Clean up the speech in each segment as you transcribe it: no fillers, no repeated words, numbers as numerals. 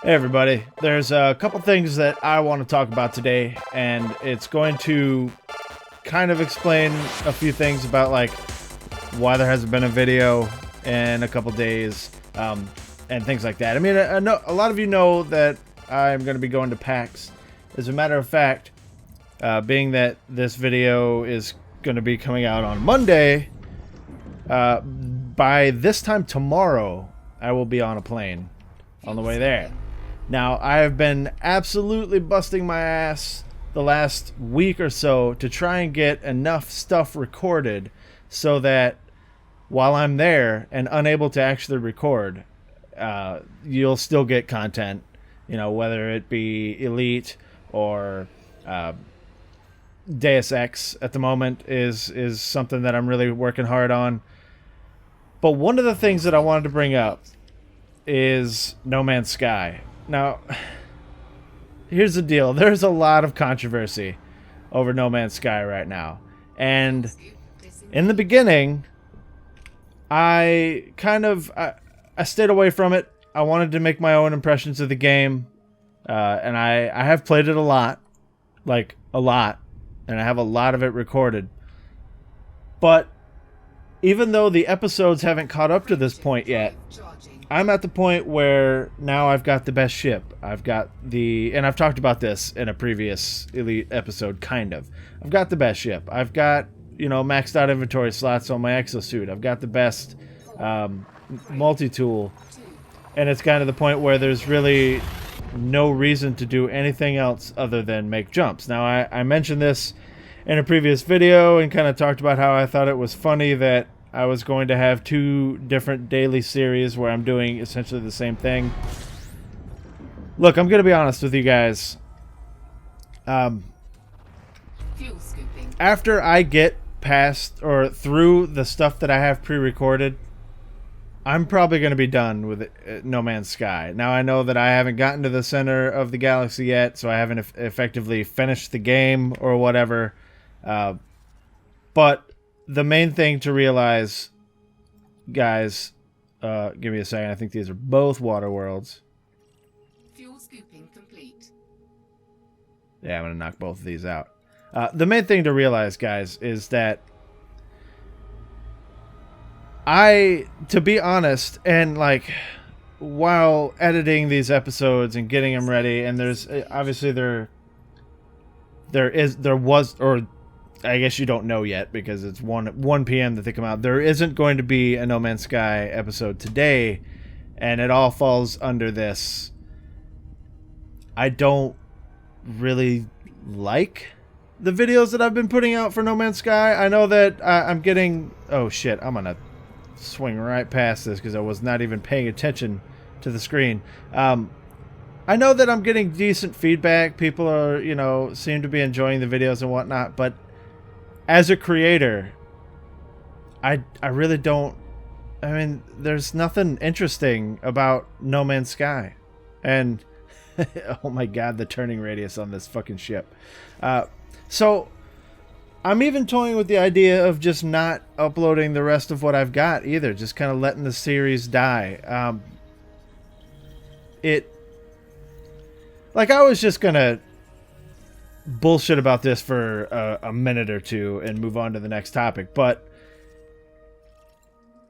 Hey everybody, there's a couple things that I want to talk about today, and it's going to kind of explain a few things about like why there hasn't been a video in a couple days, and things like that. I mean, I know a lot of you know that I'm going to be going to PAX. As a matter of fact, being that this video is going to be coming out on Monday, by this time tomorrow, I will be on a plane on the way there. Now, I have been absolutely busting my ass the last week or so to try and get enough stuff recorded so that while I'm there and unable to actually record, you'll still get content, you know, whether it be Elite or Deus Ex at the moment is something that I'm really working hard on. But one of the things that I wanted to bring up is No Man's Sky. Now, here's the deal. There's a lot of controversy over No Man's Sky right now. And in the beginning, I stayed away from it. I wanted to make my own impressions of the game. And I have played it a lot. Like, a lot. And I have a lot of it recorded. But even though the episodes haven't caught up to this point yet, I'm at the point where now I've got the best ship. I've got and I've talked about this in a previous Elite episode, kind of. I've got the best ship. I've got, you know, maxed out inventory slots on my exosuit. I've got the best multi-tool. And it's kind of the point where there's really no reason to do anything else other than make jumps. Now, I mentioned this in a previous video and kind of talked about how I thought it was funny that I was going to have two different daily series where I'm doing essentially the same thing. Look, I'm going to be honest with you guys. After I get past or through the stuff that I have pre-recorded, I'm probably going to be done with No Man's Sky. Now, I know that I haven't gotten to the center of the galaxy yet, so I haven't effectively finished the game or whatever. But the main thing to realize, guys, give me a second. I think these are both water worlds. Fuel scooping complete. Yeah, I'm going to knock both of these out. The main thing to realize, guys, is that to be honest, and like, while editing these episodes and getting them ready, and there's obviously there was, or I guess you don't know yet because it's 1 p.m. that they come out. There isn't going to be a No Man's Sky episode today, and it all falls under this. I don't really like the videos that I've been putting out for No Man's Sky. I know that I'm getting... Oh, shit. I'm going to swing right past this because I was not even paying attention to the screen. I know that I'm getting decent feedback. People are, you know, seem to be enjoying the videos and whatnot, but as a creator, I really don't... I mean, there's nothing interesting about No Man's Sky. And, oh my god, the turning radius on this fucking ship. So, I'm even toying with the idea of just not uploading the rest of what I've got either. Just kind of letting the series die. Like, I was just gonna bullshit about this for a minute or two and move on to the next topic, but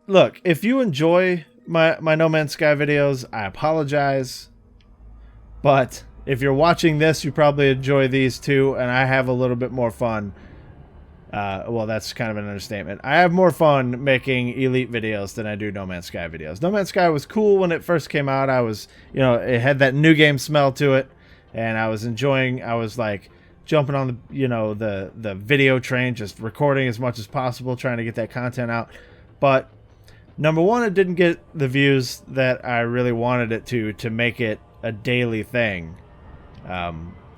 look, if you enjoy my No Man's Sky videos, I apologize, but if you're watching this, you probably enjoy these too, and I have a little bit more fun. Well, that's kind of an understatement. I have more fun making Elite videos than I do No Man's Sky videos. No Man's Sky was cool when it first came out. I was, you know, it had that new game smell to it, and I was enjoying, I was like jumping on the, you know, the video train, just recording as much as possible, trying to get that content out. But number one, it didn't get the views that I really wanted it to make it a daily thing.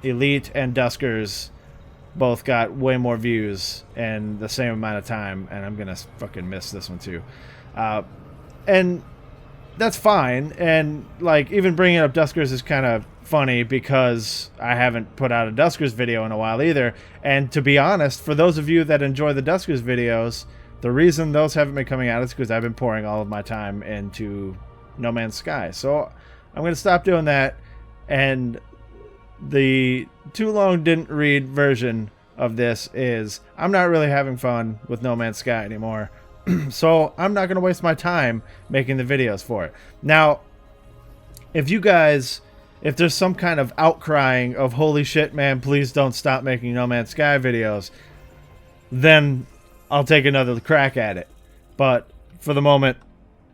Elite and Duskers both got way more views in the same amount of time, and I'm gonna fucking miss this one too. And that's fine, and like, even bringing up Duskers is kind of funny because I haven't put out a Duskers video in a while either. And to be honest, for those of you that enjoy the Duskers videos, the reason those haven't been coming out is because I've been pouring all of my time into No Man's Sky. So I'm going to stop doing that. And the too long didn't read version of this is I'm not really having fun with No Man's Sky anymore. So I'm not going to waste my time making the videos for it. Now, if there's some kind of outcrying of holy shit, man, please don't stop making No Man's Sky videos, then I'll take another crack at it. But for the moment,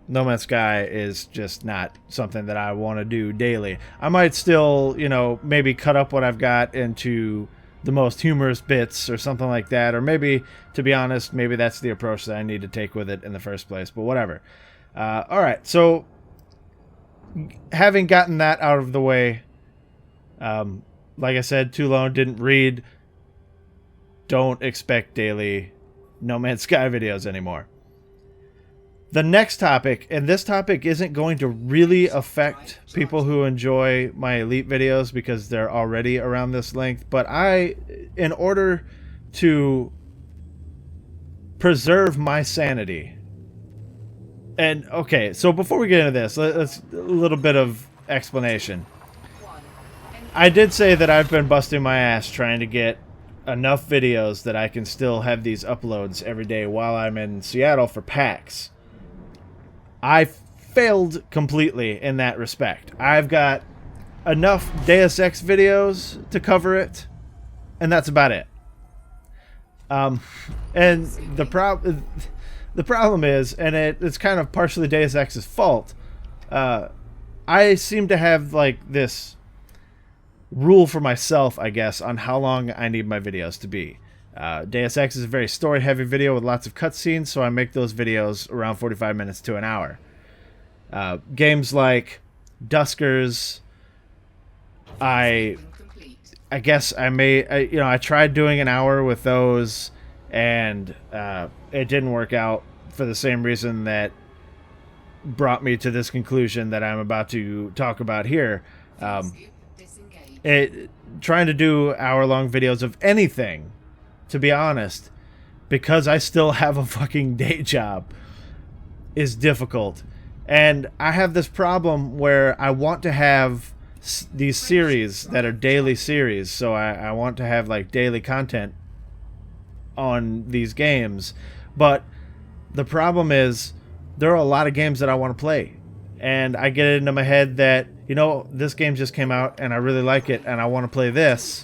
No Man's Sky is just not something that I want to do daily. I might still, maybe cut up what I've got into the most humorous bits or something like that. Or maybe, to be honest, maybe that's the approach that I need to take with it in the first place. But whatever. Alright, so having gotten that out of the way, like I said, too long didn't read. Don't expect daily No Man's Sky videos anymore. The next topic, and this topic isn't going to really affect people who enjoy my Elite videos because they're already around this length, but in order to preserve my sanity, and okay, so before we get into this, let's a little bit of explanation. I did say that I've been busting my ass trying to get enough videos that I can still have these uploads every day while I'm in Seattle for PAX. I failed completely in that respect. I've got enough Deus Ex videos to cover it, and that's about it. And the problem is, and it's kind of partially Deus Ex's fault, I seem to have like this rule for myself, I guess, on how long I need my videos to be. Deus Ex is a very story-heavy video with lots of cutscenes, so I make those videos around 45 minutes to an hour. Games like Duskers, I guess I tried doing an hour with those, and it didn't work out for the same reason that brought me to this conclusion that I'm about to talk about here. Trying to do hour-long videos of anything, to be honest, because I still have a fucking day job, is difficult. And I have this problem where I want to have these series that are daily series, so I want to have like daily content on these games, but the problem is there are a lot of games that I want to play, and I get it into my head that, this game just came out and I really like it and I want to play this,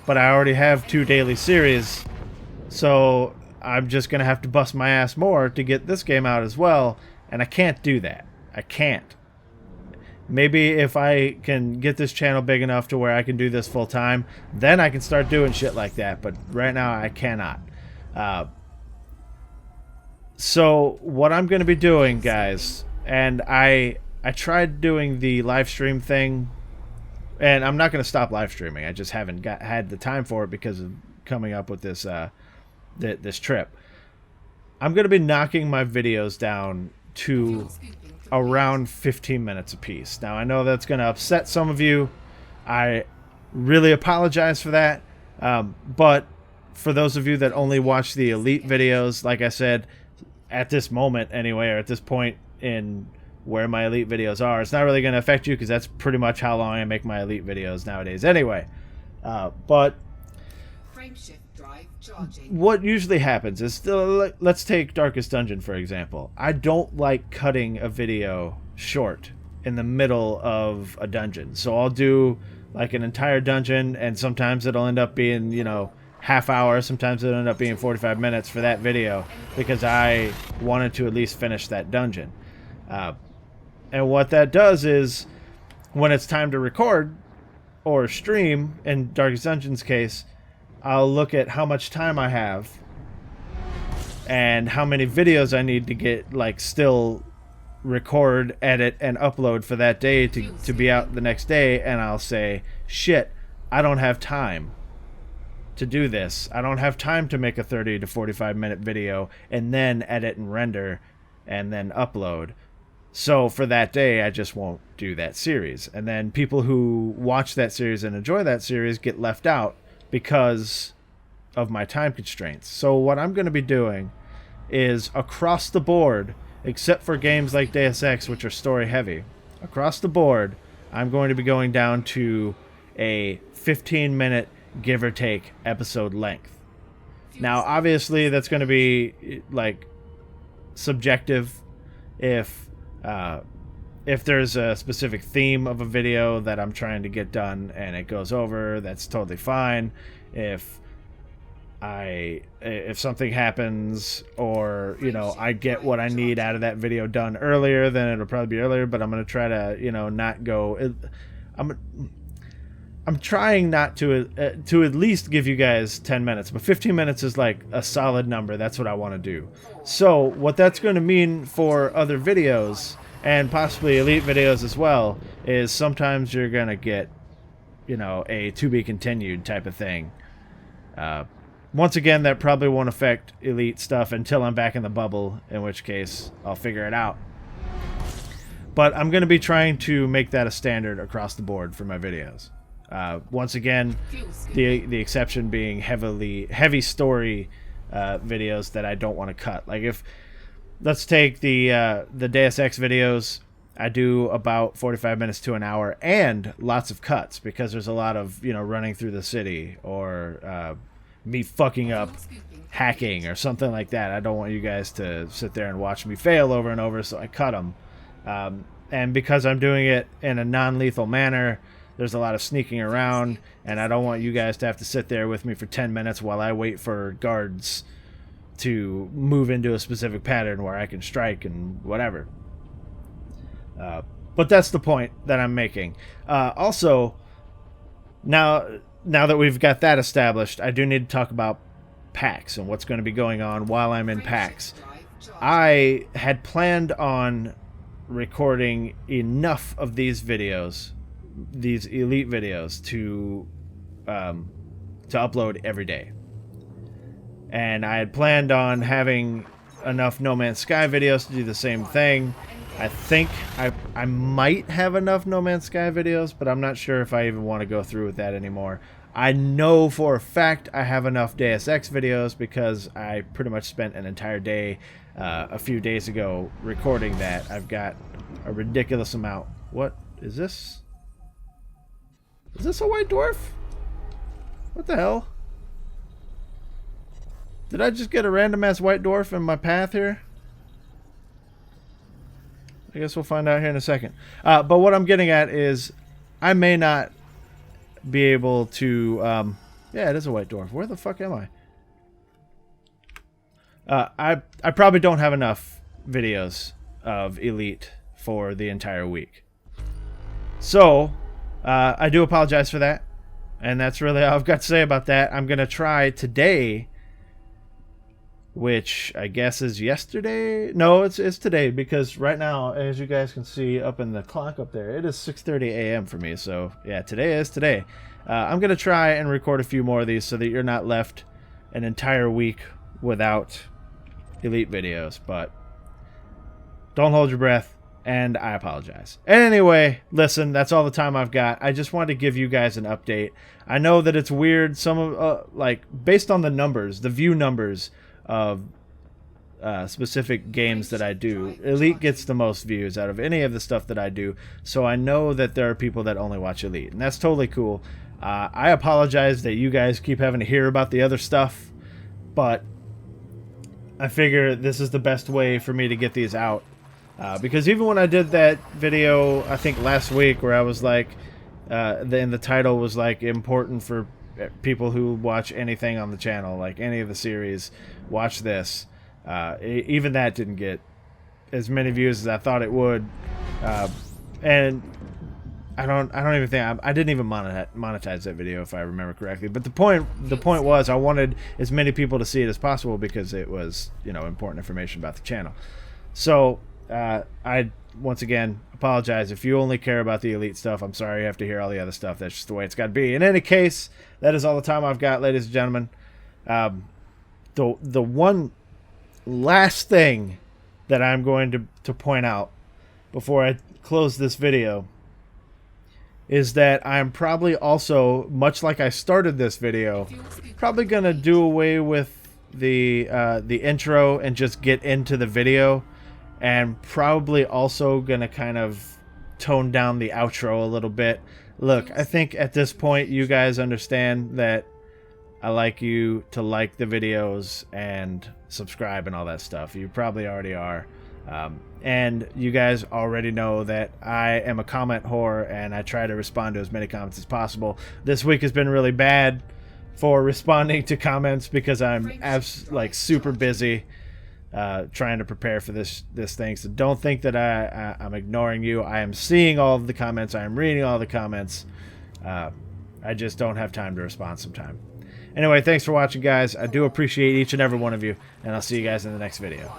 but I already have 2 daily series, so I'm just going to have to bust my ass more to get this game out as well, and I can't do that. I can't. Maybe if I can get this channel big enough to where I can do this full time, then I can start doing shit like that, but right now I cannot. So what I'm going to be doing, guys, and I tried doing the live stream thing, and I'm not going to stop live streaming. I just haven't had the time for it because of coming up with this this trip. I'm going to be knocking my videos down to around 15 minutes apiece. Now, I know that's going to upset some of you. I really apologize for that. But for those of you that only watch the Elite videos, like I said, at this moment anyway, or at this point in where my Elite videos are, it's not really going to affect you because that's pretty much how long I make my Elite videos nowadays anyway. But what usually happens is, let's take Darkest Dungeon for example. I don't like cutting a video short in the middle of a dungeon, so I'll do like an entire dungeon, and sometimes it'll end up being, half hour, sometimes it'll end up being 45 minutes for that video because I wanted to at least finish that dungeon. And what that does is, when it's time to record or stream, in Darkest Dungeon's case, I'll look at how much time I have and how many videos I need to get, still record, edit, and upload for that day to be out the next day, and I'll say, shit, I don't have time to do this. I don't have time to make a 30 to 45 minute video and then edit and render and then upload. So for that day, I just won't do that series. And then people who watch that series and enjoy that series get left out because of my time constraints. So what I'm going to be doing is, across the board, except for games like Deus Ex, which are story heavy, across the board, I'm going to be going down to a 15-minute, give or take, episode length. Now, obviously, that's going to be, like, subjective. If there's a specific theme of a video that I'm trying to get done and it goes over, that's totally fine. If something happens, or, you know, I get what I need out of that video done earlier, then it'll probably be earlier, but I'm going to try to, you know, not go... I'm trying not to at least give you guys 10 minutes, but 15 minutes is like a solid number. That's what I want to do. So what that's going to mean for other videos, and possibly Elite videos as well, is sometimes you're going to get, you know, a to be continued type of thing. Once again, that probably won't affect Elite stuff until I'm back in the bubble, in which case I'll figure it out. But I'm going to be trying to make that a standard across the board for my videos. Once again, the exception being heavy story videos that I don't want to cut. Like, if let's take the Deus Ex videos, I do about 45 minutes to an hour and lots of cuts, because there's a lot of, you know, running through the city, or me fucking up hacking or something like that. I don't want you guys to sit there and watch me fail over and over, so I cut them. And because I'm doing it in a non-lethal manner, there's a lot of sneaking around, and I don't want you guys to have to sit there with me for 10 minutes while I wait for guards to move into a specific pattern where I can strike and whatever. But that's the point that I'm making. Also, now that we've got that established, I do need to talk about PAX and what's going to be going on while I'm in PAX. I had planned on recording enough of these videos, these Elite videos, to upload every day, and I had planned on having enough No Man's Sky videos to do the same thing. I think I might have enough No Man's Sky videos, but I'm not sure if I even want to go through with that anymore. I know for a fact I have enough Deus Ex videos, because I pretty much spent an entire day a few days ago recording that. I've got a ridiculous amount. What is this? Is this a white dwarf? What the hell? Did I just get a random ass white dwarf in my path here? I guess we'll find out here in a second. But what I'm getting at is, I may not be able to... yeah, it is a white dwarf. Where the fuck am I? I probably don't have enough videos of Elite for the entire week. So... I do apologize for that, and that's really all I've got to say about that. I'm going to try today, which I guess is yesterday. No, it's today, because right now, as you guys can see up in the clock up there, it is 6:30 a.m. for me. So yeah, today is today. I'm going to try and record a few more of these so that you're not left an entire week without Elite videos, but don't hold your breath. And I apologize. Anyway, listen, that's all the time I've got. I just wanted to give you guys an update. I know that it's weird. Some of, like, based on the numbers, the view numbers of specific games that I do, Elite gets the most views out of any of the stuff that I do. So I know that there are people that only watch Elite, and that's totally cool. I apologize that you guys keep having to hear about the other stuff, but I figure this is the best way for me to get these out. Because even when I did that video, I think last week, where I was like, the title was like, important for people who watch anything on the channel, like any of the series, watch this. Even that didn't get as many views as I thought it would, and I don't even think I didn't even monetize that video, if I remember correctly. But the point was, I wanted as many people to see it as possible, because it was, you know, important information about the channel. So. I once again apologize if you only care about the Elite stuff. I'm sorry you have to hear all the other stuff. That's just the way it's got to be. In any case, that is all the time I've got, ladies and gentlemen. The one last thing that I'm going to point out before I close this video is that I'm probably also, much like I started this video, probably going to do away with the intro and just get into the video. And probably also going to kind of toned down the outro a little bit. Look, I think at this point you guys understand that I like you to like the videos and subscribe and all that stuff. You probably already are. And you guys already know that I am a comment whore and I try to respond to as many comments as possible. This week has been really bad for responding to comments because I'm like super busy trying to prepare for this thing. So don't think that I'm ignoring you. I am seeing all of the comments. I am reading all the comments. I just don't have time to respond sometime. Anyway, thanks for watching, guys. I do appreciate each and every one of you, and I'll see you guys in the next video.